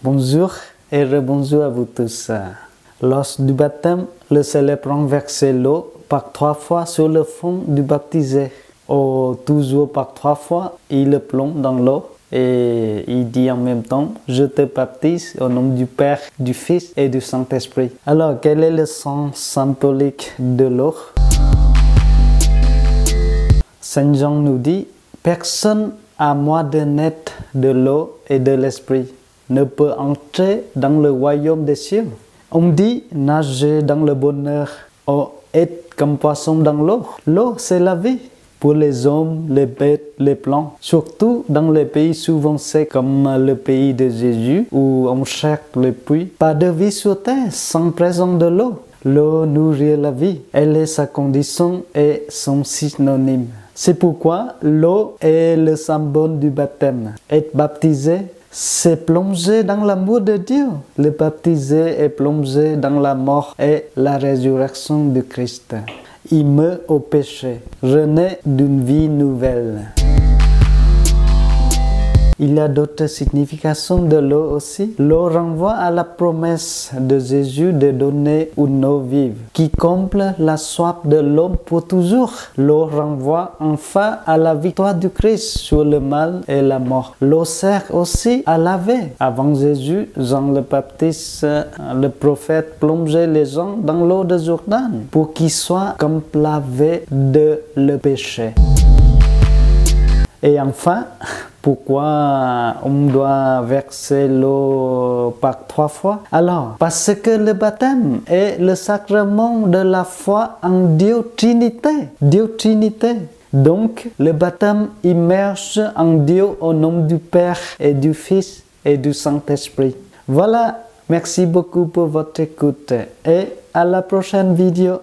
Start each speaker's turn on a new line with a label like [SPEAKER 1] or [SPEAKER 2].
[SPEAKER 1] Bonjour et rebonjour à vous tous. Lors du baptême, le célébrant verse l'eau par 3 fois sur le front du baptisé. Toujours par 3 fois, il le plonge dans l'eau et il dit en même temps « Je te baptise au nom du Père, du Fils et du Saint-Esprit ». Alors, quel est le sens symbolique de l'eau? Saint Jean nous dit « Personne à moins de naître de l'eau et de l'Esprit ne peut entrer dans le royaume des cieux. » On dit « Nager dans le bonheur ou être comme poisson dans l'eau. » L'eau, c'est la vie. Pour les hommes, les bêtes, les plantes, surtout dans les pays souvent secs comme le pays de Jésus où on cherche le puits. Pas de vie sur terre sans présence de l'eau. L'eau nourrit la vie. Elle est sa condition et son synonyme. C'est pourquoi l'eau est le symbole du baptême. Être baptisé, c'est plonger dans l'amour de Dieu. Le baptisé est plongé dans la mort et la résurrection de Christ. Il meurt au péché, renaît d'une vie nouvelle. Il y a d'autres significations de l'eau aussi. L'eau renvoie à la promesse de Jésus de donner une eau vive qui comble la soif de l'homme pour toujours. L'eau renvoie enfin à la victoire du Christ sur le mal et la mort. L'eau sert aussi à laver. Avant Jésus, Jean le Baptiste, le prophète, plongeait les gens dans l'eau de Jourdain pour qu'ils soient comme lavés de le péché. Et enfin, pourquoi on doit verser l'eau par 3 fois? Alors, parce que le baptême est le sacrement de la foi en Dieu Trinité. Dieu Trinité. Donc, le baptême immerge en Dieu au nom du Père et du Fils et du Saint-Esprit. Voilà, merci beaucoup pour votre écoute et à la prochaine vidéo.